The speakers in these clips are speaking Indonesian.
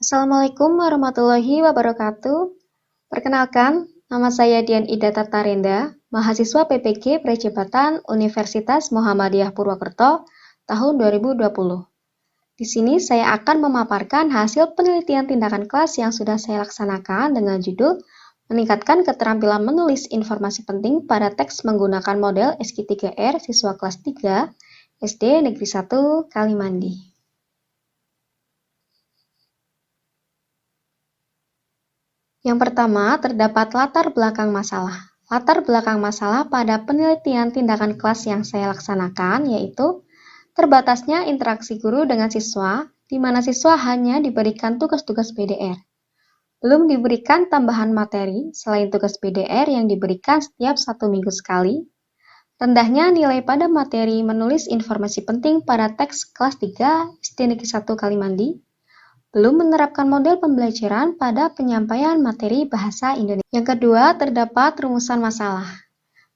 Assalamualaikum warahmatullahi wabarakatuh. Perkenalkan, nama saya Dian Ida Tatarenda, mahasiswa PPG Percepatan Universitas Muhammadiyah Purwokerto tahun 2020. Di sini saya akan memaparkan hasil penelitian tindakan kelas yang sudah saya laksanakan dengan judul meningkatkan keterampilan menulis informasi penting pada teks menggunakan model SQ3R siswa kelas 3 SD Negeri 1 Kalimandi. Yang pertama, terdapat latar belakang masalah. Latar belakang masalah pada penelitian tindakan kelas yang saya laksanakan yaitu terbatasnya interaksi guru dengan siswa, di mana siswa hanya diberikan tugas-tugas PDR. Belum diberikan tambahan materi selain tugas PDR yang diberikan setiap 1 minggu sekali. Rendahnya nilai pada materi menulis informasi penting pada teks kelas 3 SD Negeri 1 Kalimandi. Belum menerapkan model pembelajaran pada penyampaian materi bahasa Indonesia. Yang kedua, terdapat rumusan masalah.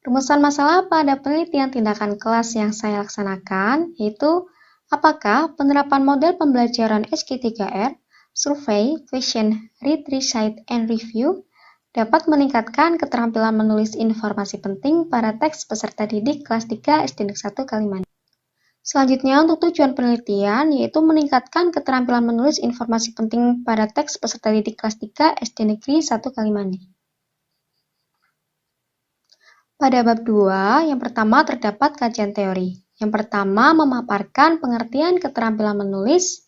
Rumusan masalah pada penelitian tindakan kelas yang saya laksanakan yaitu apakah penerapan model pembelajaran SQ3R, Survey, Question, Read, Recite, and Review dapat meningkatkan keterampilan menulis informasi penting pada teks peserta didik kelas 3 SD Negeri 1 Kalimandi. Selanjutnya, untuk tujuan penelitian, yaitu meningkatkan keterampilan menulis informasi penting pada teks peserta didik kelas 3 SD Negeri 1 Kalimandi. Pada bab 2, yang pertama terdapat kajian teori. Yang pertama, memaparkan pengertian keterampilan menulis.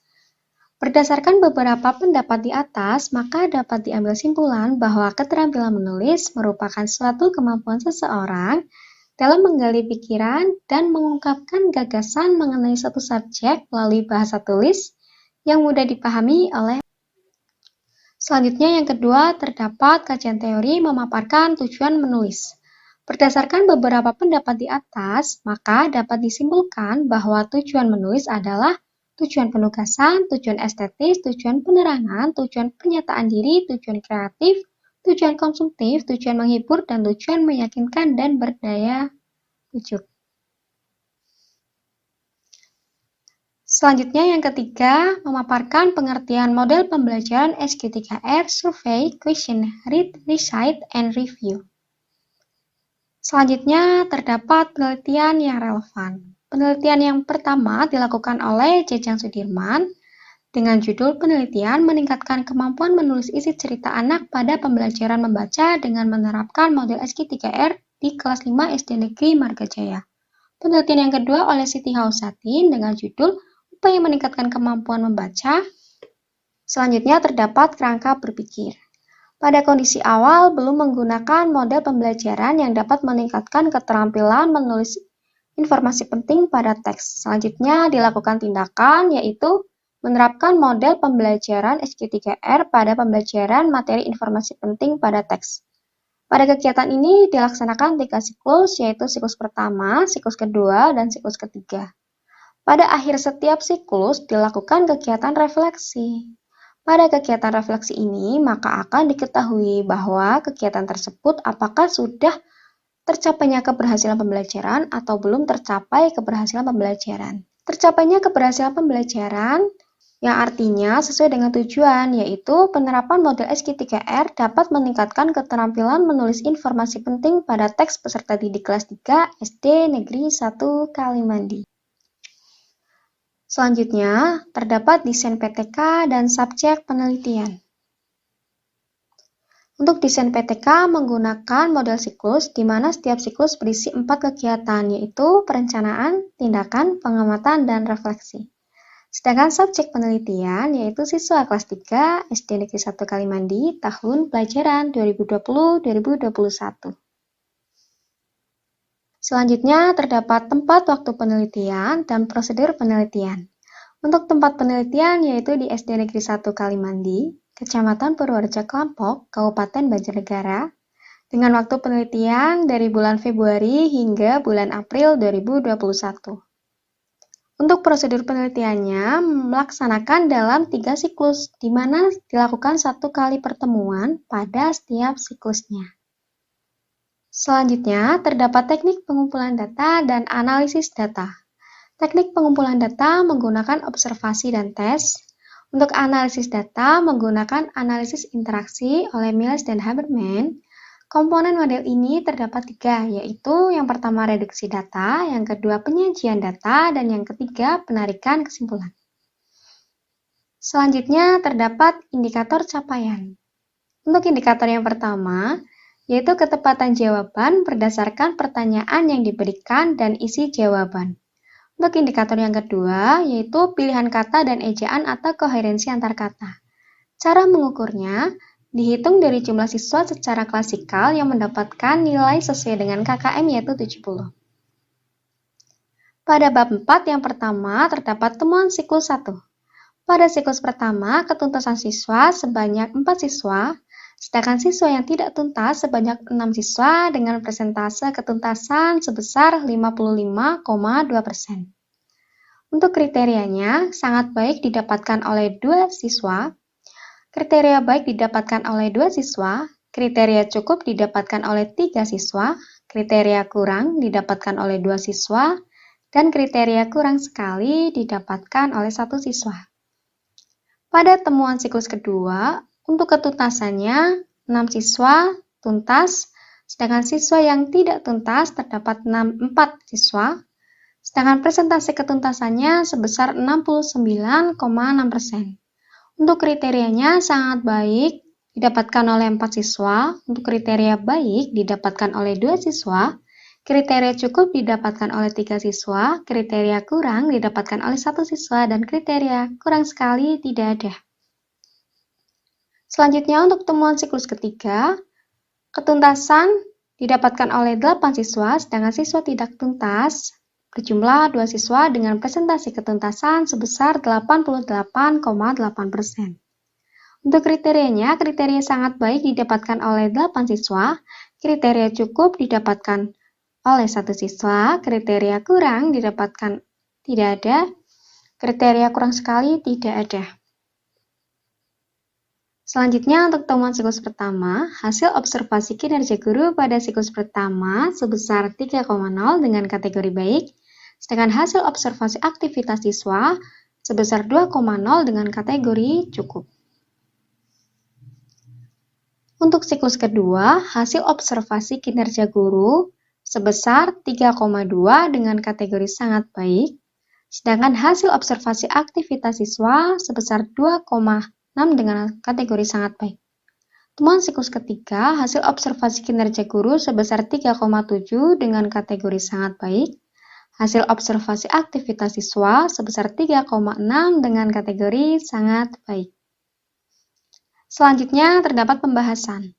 Berdasarkan beberapa pendapat di atas, maka dapat diambil simpulan bahwa keterampilan menulis merupakan suatu kemampuan seseorang dalam menggali pikiran dan mengungkapkan gagasan mengenai suatu subjek melalui bahasa tulis yang mudah dipahami oleh. Selanjutnya yang kedua, terdapat kajian teori memaparkan tujuan menulis. Berdasarkan beberapa pendapat di atas, maka dapat disimpulkan bahwa tujuan menulis adalah tujuan penugasan, tujuan estetis, tujuan penerangan, tujuan pernyataan diri, tujuan kreatif, tujuan konsumtif, tujuan menghibur, dan tujuan meyakinkan dan berdaya rujuk. Selanjutnya yang ketiga, memaparkan pengertian model pembelajaran SQ3R, Survey, Question, Read, Recite, and Review. Selanjutnya terdapat penelitian yang relevan. Penelitian yang pertama dilakukan oleh Jajang Sudirman dengan judul penelitian meningkatkan kemampuan menulis isi cerita anak pada pembelajaran membaca dengan menerapkan model SQ3R di kelas 5 SD Negeri Margajaya. Penelitian yang kedua oleh Siti Hausatin dengan judul upaya meningkatkan kemampuan membaca. Selanjutnya terdapat kerangka berpikir. Pada kondisi awal belum menggunakan model pembelajaran yang dapat meningkatkan keterampilan menulis informasi penting pada teks. Selanjutnya dilakukan tindakan yaitu menerapkan model pembelajaran SQ3R pada pembelajaran materi informasi penting pada teks. Pada kegiatan ini dilaksanakan 3 siklus, yaitu siklus pertama, siklus kedua, dan siklus ketiga. Pada akhir setiap siklus dilakukan kegiatan refleksi. Pada kegiatan refleksi ini, maka akan diketahui bahwa kegiatan tersebut apakah sudah tercapainya keberhasilan pembelajaran atau belum tercapai keberhasilan pembelajaran. Tercapainya keberhasilan pembelajaran yang artinya sesuai dengan tujuan, yaitu penerapan model SQ3R dapat meningkatkan keterampilan menulis informasi penting pada teks peserta didik kelas 3 SD Negeri 1 Kalimandi. Selanjutnya, terdapat desain PTK dan subjek penelitian. Untuk desain PTK menggunakan model siklus, di mana setiap siklus berisi 4 kegiatan, yaitu perencanaan, tindakan, pengamatan, dan refleksi. Sedangkan subjek penelitian yaitu siswa kelas 3 SD Negeri 1 Kalimandi tahun pelajaran 2020-2021. Selanjutnya terdapat tempat waktu penelitian dan prosedur penelitian. Untuk tempat penelitian yaitu di SD Negeri 1 Kalimandi, Kecamatan Purworejo Klampok, Kabupaten Banjarnegara, dengan waktu penelitian dari bulan Februari hingga bulan April 2021. Untuk prosedur penelitiannya melaksanakan dalam 3 siklus, di mana dilakukan 1 kali pertemuan pada setiap siklusnya. Selanjutnya, terdapat teknik pengumpulan data dan analisis data. Teknik pengumpulan data menggunakan observasi dan tes. Untuk analisis data menggunakan analisis interaksi oleh Mills dan Haberman, komponen model ini terdapat 3, yaitu yang pertama reduksi data, yang kedua penyajian data, dan yang ketiga penarikan kesimpulan. Selanjutnya terdapat indikator capaian. Untuk indikator yang pertama, yaitu ketepatan jawaban berdasarkan pertanyaan yang diberikan dan isi jawaban. Untuk indikator yang kedua, yaitu pilihan kata dan ejaan atau koherensi antar kata. Cara mengukurnya, dihitung dari jumlah siswa secara klasikal yang mendapatkan nilai sesuai dengan KKM yaitu 70. Pada bab 4 yang pertama terdapat temuan siklus 1. Pada siklus pertama, ketuntasan siswa sebanyak 4 siswa, sedangkan siswa yang tidak tuntas sebanyak 6 siswa dengan persentase ketuntasan sebesar 55,2%. Untuk kriterianya, sangat baik didapatkan oleh 2 siswa, kriteria baik didapatkan oleh 2 siswa, kriteria cukup didapatkan oleh 3 siswa, kriteria kurang didapatkan oleh 2 siswa, dan kriteria kurang sekali didapatkan oleh 1 siswa. Pada temuan siklus kedua, untuk ketuntasannya 6 siswa tuntas, sedangkan siswa yang tidak tuntas terdapat 4 siswa, sedangkan persentase ketuntasannya sebesar 69,6%. Untuk kriterianya sangat baik didapatkan oleh 4 siswa, untuk kriteria baik didapatkan oleh 2 siswa, kriteria cukup didapatkan oleh 3 siswa, kriteria kurang didapatkan oleh 1 siswa, dan kriteria kurang sekali tidak ada. Selanjutnya untuk temuan siklus ketiga, ketuntasan didapatkan oleh 8 siswa, sedangkan siswa tidak tuntas berjumlah 2 siswa dengan presentasi ketuntasan sebesar 88,8%. Untuk kriterianya, kriteria sangat baik didapatkan oleh 8 siswa, kriteria cukup didapatkan oleh 1 siswa, kriteria kurang didapatkan tidak ada, kriteria kurang sekali tidak ada. Selanjutnya untuk temuan siklus pertama, hasil observasi kinerja guru pada siklus pertama sebesar 3,0 dengan kategori baik, sedangkan hasil observasi aktivitas siswa sebesar 2,0 dengan kategori cukup. Untuk siklus kedua, hasil observasi kinerja guru sebesar 3,2 dengan kategori sangat baik, sedangkan hasil observasi aktivitas siswa sebesar 2,6 dengan kategori sangat baik. Temuan siklus ketiga, hasil observasi kinerja guru sebesar 3,7 dengan kategori sangat baik, hasil observasi aktivitas siswa sebesar 3,6 dengan kategori sangat baik. Selanjutnya terdapat pembahasan.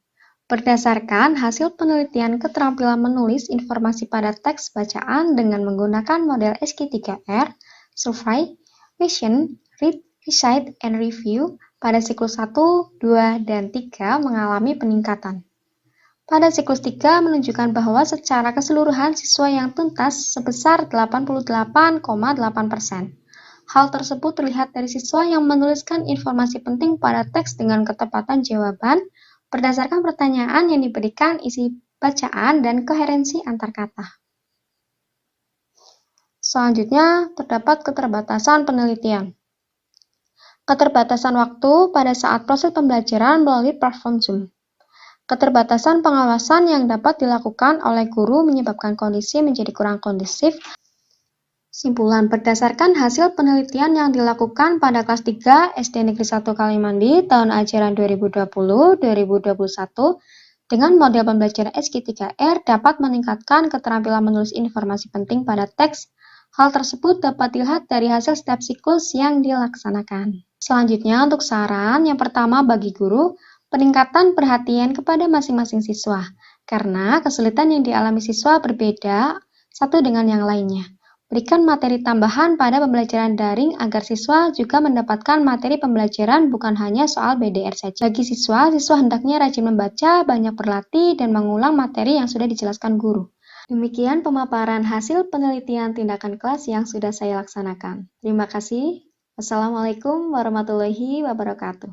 Berdasarkan hasil penelitian keterampilan menulis informasi pada teks bacaan dengan menggunakan model SQ3R, Survey, Question, Read, Recite, and Review, pada siklus 1, 2, dan 3 mengalami peningkatan. Pada siklus 3 menunjukkan bahwa secara keseluruhan siswa yang tuntas sebesar 88,8%. Hal tersebut terlihat dari siswa yang menuliskan informasi penting pada teks dengan ketepatan jawaban berdasarkan pertanyaan yang diberikan, isi bacaan, dan koherensi antar kata. Selanjutnya, terdapat keterbatasan penelitian. Keterbatasan waktu pada saat proses pembelajaran melalui platform Zoom. Keterbatasan pengawasan yang dapat dilakukan oleh guru menyebabkan kondisi menjadi kurang kondusif. Simpulan berdasarkan hasil penelitian yang dilakukan pada kelas 3 SD Negeri 1 Kalimandi tahun ajaran 2020-2021 dengan model pembelajaran SQ3R dapat meningkatkan keterampilan menulis informasi penting pada teks. Hal tersebut dapat dilihat dari hasil setiap siklus yang dilaksanakan. Selanjutnya untuk saran, yang pertama bagi guru, peningkatan perhatian kepada masing-masing siswa, karena kesulitan yang dialami siswa berbeda satu dengan yang lainnya. Berikan materi tambahan pada pembelajaran daring agar siswa juga mendapatkan materi pembelajaran bukan hanya soal BDR saja. Bagi siswa hendaknya rajin membaca, banyak berlatih, dan mengulang materi yang sudah dijelaskan guru. Demikian pemaparan hasil penelitian tindakan kelas yang sudah saya laksanakan. Terima kasih. Wassalamualaikum warahmatullahi wabarakatuh.